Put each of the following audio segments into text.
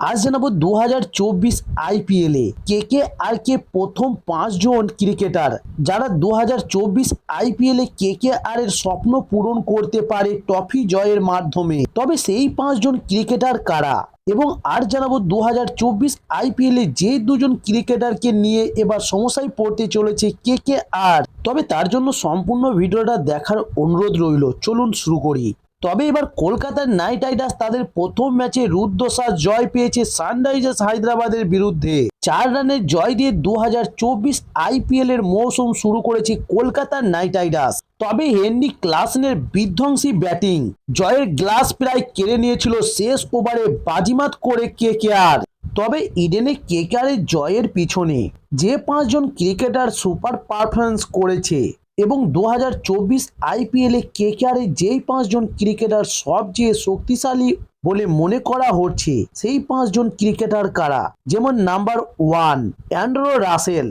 আজ জানাবো 2024 আইপিএলে কেকেআরকে প্রথম 5 জন ক্রিকেটার যারা 2024 আইপিএলে কেকেআর এর স্বপ্ন পূরণ করতে পারে ট্রফি জয়ের মাধ্যমে। তবে সেই 5 জন ক্রিকেটার কারা এবং আর জানাবো 2024 আইপিএলে যে 2 জন ক্রিকেটারকে নিয়ে এবার সমস্যায় পড়তে চলেছে কেকেআর। তবে তার জন্য সম্পূর্ণ ভিডিওটা দেখার অনুরোধ রইল। চলুন শুরু করি। তবে এবার কলকাতার নাইট রাইডার্স তাদের প্রথম ম্যাচে রুদ্ধশ্বাস জয় পেয়েছে সানরাইজার্স হায়দ্রাবাদের বিরুদ্ধে। 4 রানের জয় দিয়ে 2024 আইপিএল এর মৌসুম শুরু করেছে কলকাতার নাইট রাইডার্স। তবে হেনরি ক্লাসেনের বিধ্বংসী ব্যাটিং জয়ের গ্লাস প্রায় কেড়ে নিয়েছিল শেষ ওভারে বাজিমাত করে কেকেআর। তবে ইডেনে কেকেআরের জয়ের পিছনে যে 5 জন ক্রিকেটার সুপার পারফরমেন্স করেছে এবং 2024 আইপিএলে কেকেআরে যেই 5 জন ক্রিকেটার সবচেয়ে শক্তিশালী বলে মনে করা হচ্ছে সেই 5 জন ক্রিকেটার কারা, যেমন নাম্বার 1 অ্যান্ড্রু রাসেল।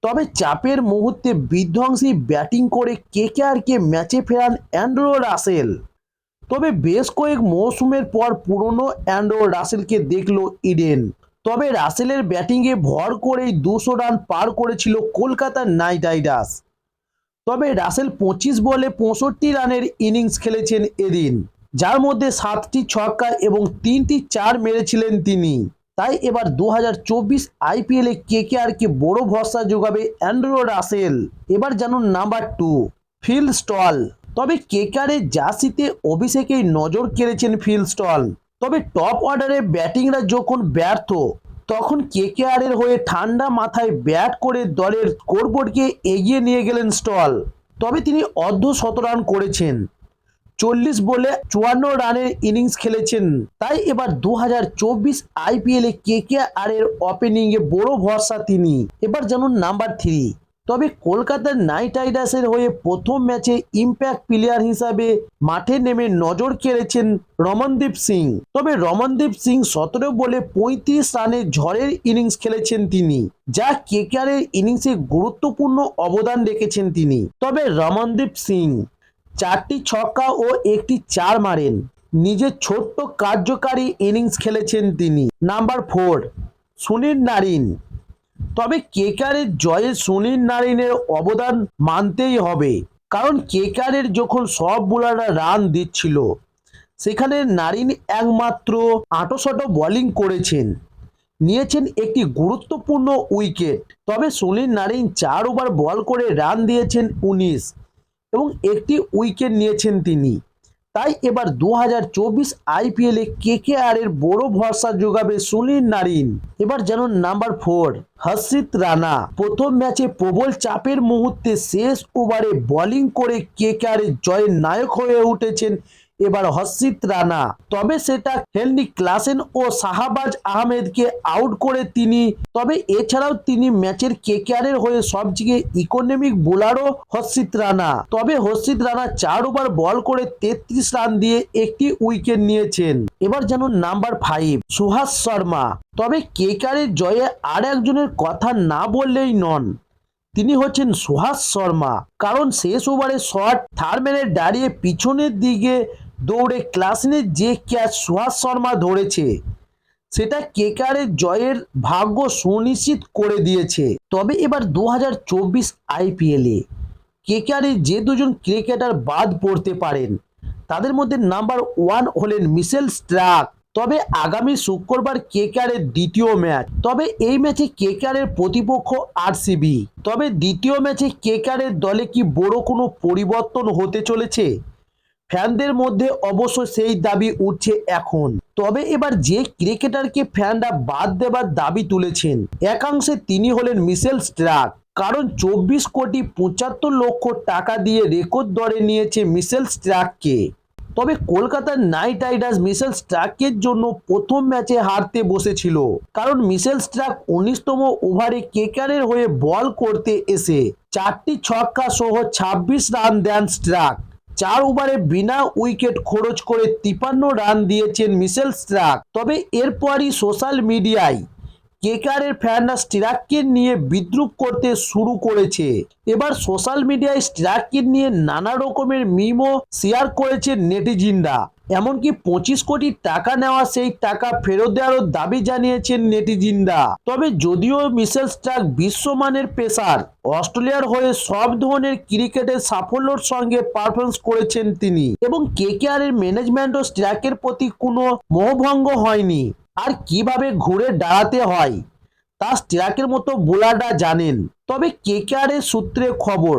তবে চাপের মুহূর্তে বিধ্বংসী ব্যাটিং করে কেকেআরকে ম্যাচে ফেরান অ্যান্ড্রু রাসেল। তবে বেশ কয়েক মৌসুমের পর পুরনো অ্যান্ড্রু রাসেলকে দেখল ইডেন। তবে রাসেলের ব্যাটিংয়ে ভর করেই 200 রান পার করেছিল কলকাতার নাইট রাইডার্স। তবে রাসেল 25 বলে 65 রানের ইনিংস খেলেছেন এদিন, যার মধ্যে 7টি ছক্কা এবং 3টি 4 মেরেছিলেন তিনি। তাই এবার 2024 আইপিএলে কেকেআরকে বড় ভরসা যোগাবে অ্যান্ড্রু রাসেল। এবার জানুন নাম্বার 2 ফিল স্টল। তবে কেকেআরের জার্সিতে অভিষেকেই নজর কেড়েছেন ফিল স্টল। তবে টপ অর্ডারে ব্যাটিংরা যখন ব্যর্থ তখন কেকেআর এর হয়ে ঠান্ডা মাথায় ব্যাট করে দলের স্কোরবোর্ডকে এগিয়ে নিয়ে গেলেন স্টল। তবে তিনি অর্ধ-শত রান করেছেন, 40 বলে 54 রানের ইনিংস খেলেছেন। তাই এবার 2024 আইপিএলে কেকেআর এর ওপেনিংয়ে বড় ভরসা তিনি। এবার জানুন নাম্বার 3। তবে কলকাতার নাইট রাইডার্সের হয়ে প্রথম ম্যাচে ইম্প্যাক্ট প্লেয়ার হিসাবে মাঠে নেমে নজর কেড়েছেন রমনদীপ সিং। তবে রমনদীপ সিং 17 বলে 35 রানের ঝড়ের ইনিংস খেলেছেন তিনি, যা কেকেআর এর ইনিংসে গুরুত্বপূর্ণ অবদান রেখেছেন তিনি। তবে রমনদীপ সিং 4টি ছক্কা ও 1টি 4 মারেন, নিজের ছোট্ট কার্যকারী ইনিংস খেলেছেন তিনি। Number 4 Sunil Narine. তবে কেকেআরের জয়ে সুনীল নারিনের অবদান মানতেই হবে, কারণ কেকেআরের যখন সব বোলাররা রান দিচ্ছিল সেখানে নারিন একমাত্র 68 বোলিং করেছেন, নিয়েছেন একটি গুরুত্বপূর্ণ উইকেট। তবে সুনীল নারিন 4 ওভার বল করে রান দিয়েছেন 19 এবং একটি উইকেট নিয়েছেন তিনি। তাই এবার 2024 আইপিএলে কেকেআর এর বড় ভরসা যোগাবে সুনীল নারিন। এবার জানুন নাম্বার 4 হর্ষিত রানা। প্রথম ম্যাচে প্রবল চাপের মুহূর্তে শেষ ওভারে বোলিং করে কেকেআর এর জয়ের নায়ক হয়ে উঠেছেন এবার হর্ষিত রানা। তবে সেটা হেনরি ক্লাসেন ও শাহবাজ আহমেদকে আউট করে তিনি। তবে এছাড়াও তিনি ম্যাচের কেকেআর এর হয়ে সবচেয়ে ইকোনমিক বোলারও হর্ষিত রানা। তবে হর্ষিত রানা 4 ওভার বল করে 33 রান দিয়ে একটি উইকেট নিয়েছেন। এবার জানুন নাম্বার 5 সুহাস শর্মা। তবে কেকেআর এর জয়ে আর একজনের কথা না বললেই নন, তিনি হচ্ছেন সুহাস শর্মা। কারণ শেষ ওভারে শর্ট থার্ডম্যানে দাঁড়িয়ে পিছনের দিকে দৌড়ে ক্লাসেনের যে ক্যাচ সুহাস শর্মা ধরেছে সেটা কেকেআর এর জয়ের ভাগ্য সুনিশ্চিত করে দিয়েছে। তবে এবার 2024 আইপিএলে কেকেআর এর যে 2 জন ক্রিকেটার বাদ পড়তে পারেন তাদের মধ্যে নাম্বার 1 হলেন মিচেল স্টার্ক। তবে আগামী শুক্রবার কেকেআর এর দ্বিতীয় ম্যাচ। তবে এই ম্যাচে কেকেআর এর প্রতিপক্ষ আরসিবি। তবে দ্বিতীয় ম্যাচে কেকেআর এর দলে কি বড় কোনো পরিবর্তন হতে চলেছে? ফ্যানদের মধ্যে অবশ্য সেই দাবি উঠছে এখন। তবে এবার যে ক্রিকেটারকে ফ্যানরা বাদ দেবার দাবি তুলেছেন একাংশে তিনি হলেন মিচেল স্টার্ক। কারণ 24 কোটি 75 লক্ষ টাকা দিয়ে রেকর্ড দরে নিয়েছে মিচেল স্টার্ককে। তবে কলকাতার নাইট রাইডার্স মিচেল স্টার্কের জন্য প্রথম ম্যাচে হারতে বসেছিল, কারণ মিচেল স্টার্ক 19তম ওভারে কেকেআর এর হয়ে বল করতে এসে 4টি ছক্কা সহ 26 রান দেন স্টার্ক। 4 ওভারে বিনা উইকেট খরচ করে 53 রান দিয়েছেন মিচেল স্টার্ক। তবে এরপরই সোশ্যাল মিডিয়ায় কেকেআর এর ফ্যানরা স্টার্ককে নিয়ে বিদ্রূপ করতে শুরু করেছে। এবার সোশ্যাল মিডিয়ায় স্টার্ককে নিয়ে নানা রকমের মিমও শেয়ার করেছে নেটিজিনরা। এমনকি 25 কোটি টাকা নেওয়া সেই টাকা ফেরত দেওয়ারও দাবি জানিয়েছেন নেটিজিনরা। তবে যদিও মিশেল স্টার্ক বিশ্বমানের পেসার, অস্ট্রেলিয়ার হয়ে সব ধরনের ক্রিকেটের সাফল্যের সঙ্গে পারফরমেন্স করেছেন তিনি, এবং কেকেআর এর ম্যানেজমেন্ট ও স্টার্কের প্রতি কোনো মোহভঙ্গ হয়নি। আর কিভাবে ঘুরে দাঁড়াতে হয় তা স্টার্কের মতো বোলাররা জানেন। তবে কেকেআর এর সূত্রে খবর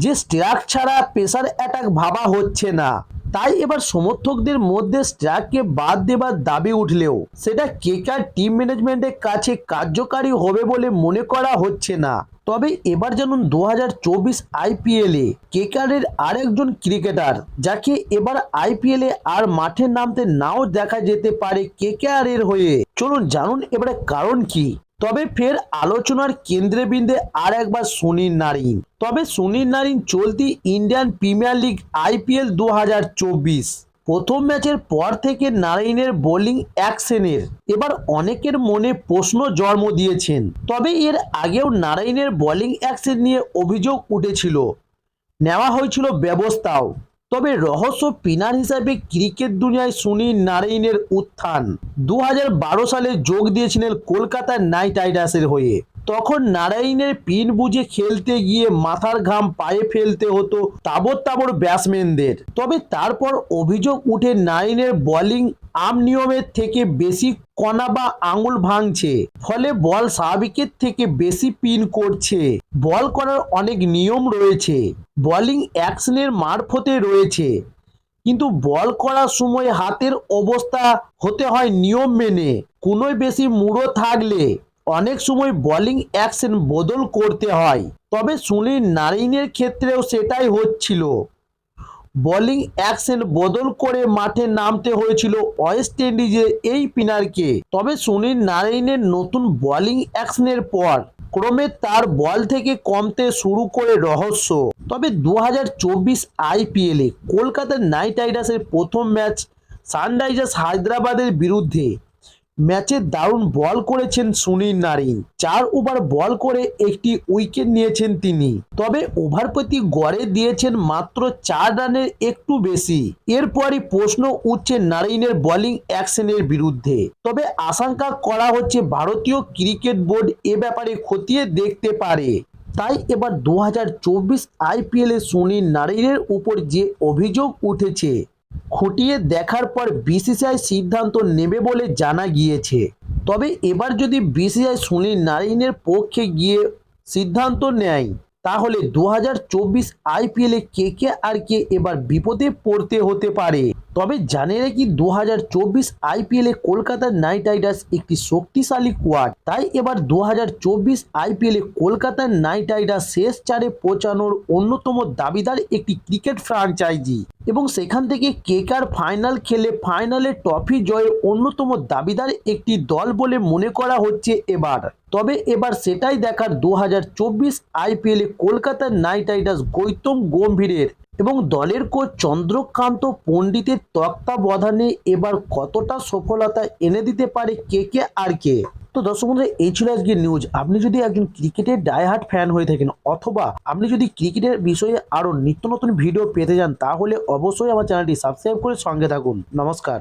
যে স্টার্ক ছাড়া পেসার অ্যাটাক ভাবা হচ্ছে না, তাই এবার সমর্থকদের মধ্যে স্টার্ককে বাদ দেবার দাবি উঠলেও সেটা কেকেআর টিম ম্যানেজমেন্টের কাছে কার্যকারী হবে বলে মনে করা হচ্ছে না। তবে এবার জানুন 2024 আইপিএলে কেকেআর এর আরেকজন ক্রিকেটার যাকে এবার আইপিএলে আর মাঠে নামতে নাও দেখা যেতে পারে কেকেআর এর হয়ে। চলুন জানুন এবারে কারণ কি। তবে ফের আলোচনার কেন্দ্রবিন্দে আর একবার সুনীল নারিন। তবে সুনীল নারিন চলতি ইন্ডিয়ান প্রিমিয়ার লিগ আইপিএল 2024 প্রথম ম্যাচের পর থেকে নারিনের বোলিং অ্যাকশনের এবার অনেকের মনে প্রশ্ন জন্ম দিয়েছেন। তবে এর আগেও নারিনের বোলিং অ্যাকশন নিয়ে অভিযোগ উঠেছিল, নেওয়া হয়েছিল ব্যবস্থাও। তবে রহস্য স্পিনার হিসাবে ক্রিকেট দুনিয়ায় সুনীল নারিনের উত্থান 2012 সালে যোগ দিয়েছিলেন কলকাতা নাইট রাইডার্সের হয়ে। তখন নারাইনের পিন বুঝে খেলতে গিয়ে মাথার ঘাম পায়ে ফেলতে হতো তাবড় তাবড় ব্যাটসম্যানদের। তবে তারপর অভিযোগ উঠে নারিনের বোলিং আম নিয়মের থেকে বেশি কণা বা আঙুল ভাঙছে, ফলে বল স্বাভাবিকের থেকে বেশি পিন করছে। বল করার অনেক নিয়ম রয়েছে, বোলিং অ্যাকশনের মারফতে রয়েছে, কিন্তু বল করার সময় হাতের অবস্থা হতে হয় নিয়ম মেনে। কোনোই বেশি মুড়ো থাকলে অনেক সময় বোলিং অ্যাকশন বদল করতে হয়। তবে সুনীল নারিনের ক্ষেত্রেও সেটাই হচ্ছিল, বোলিং অ্যাকশন বদল করে মাঠে নামতে হয়েছিল ওয়েস্ট ইন্ডিজের এই স্পিনারকে। তবে সুনীল নারিনের নতুন বোলিং অ্যাকশনের পর ক্রমে তার বল থেকে কমতে শুরু করে রহস্য। তবে 2024 আইপিএলে কলকাতা নাইট রাইডার্সের প্রথম ম্যাচ সানরাইজার্স হায়দ্রাবাদের বিরুদ্ধে ম্যাচে দারুণ বল করেছেন সুনীল নারিন। 4 ওভার বল করে একটি উইকেট নিয়েছেন তিনি। তবে ওভার প্রতি গড়ে দিয়েছেন মাত্র 4 রানের একটু বেশি। এরপরই প্রশ্ন উঠছে নারিনের বোলিং অ্যাকশনের বিরুদ্ধে। তবে আশঙ্কা করা হচ্ছে ভারতীয় ক্রিকেট বোর্ড এ ব্যাপারে খতিয়ে দেখতে পারে। তাই এবার 2024 আইপিএলে সুনীল নারিনের উপর যে অভিযোগ উঠেছে খতিয়ে দেখার পর বিসিসিআই সিদ্ধান্ত নেবে বলে জানা গিয়েছে। তবে এবার যদি বিসিসিআই সুনীল নারিনের পক্ষে গিয়ে সিদ্ধান্ত নেয় তাহলে 2024 আইপিএলে কেকেআরকে এবার বিপদে পড়তে হতে পারে। তবে জানে রাখি 2024 আইপিএলে কলকাতা নাইট রাইডার্স একটি শক্তিশালী স্কোয়াড। তাই এবার 2024 আইপিএলে কলকাতা নাইট রাইডার্স শেষ চারে পৌঁছানোর অন্যতম দাবিদার একটি ক্রিকেট ফ্র্যাঞ্চাইজি, এবং সেখান থেকে কেকেআর ফাইনাল খেলে ফাইনালে ট্রফি জয়ের অন্যতম দাবিদার একটি দল বলে মনে করা হচ্ছে এবার। তবে এবার সেটাই দেখার 2024 আইপিএলে কলকাতা নাইট রাইডার্স গৌতম গম্ভীরের এবং দলের কোচ চন্দ্রকান্ত পণ্ডিতের তত্ত্বাবধানে এবার কতটা সফলতা এনে দিতে পারে কেকেআরকে। তো দর্শক বন্ধুরা, এই ছিল আজকের নিউজ। আপনি যদি একজন ক্রিকেটের ডাইহার্ট ফ্যান হয়ে থাকেন অথবা আপনি যদি ক্রিকেটের বিষয়ে আরও নিত্য নতুন ভিডিও পেতে যান তাহলে অবশ্যই আমার চ্যানেলটি সাবস্ক্রাইব করে সঙ্গে থাকুন। নমস্কার।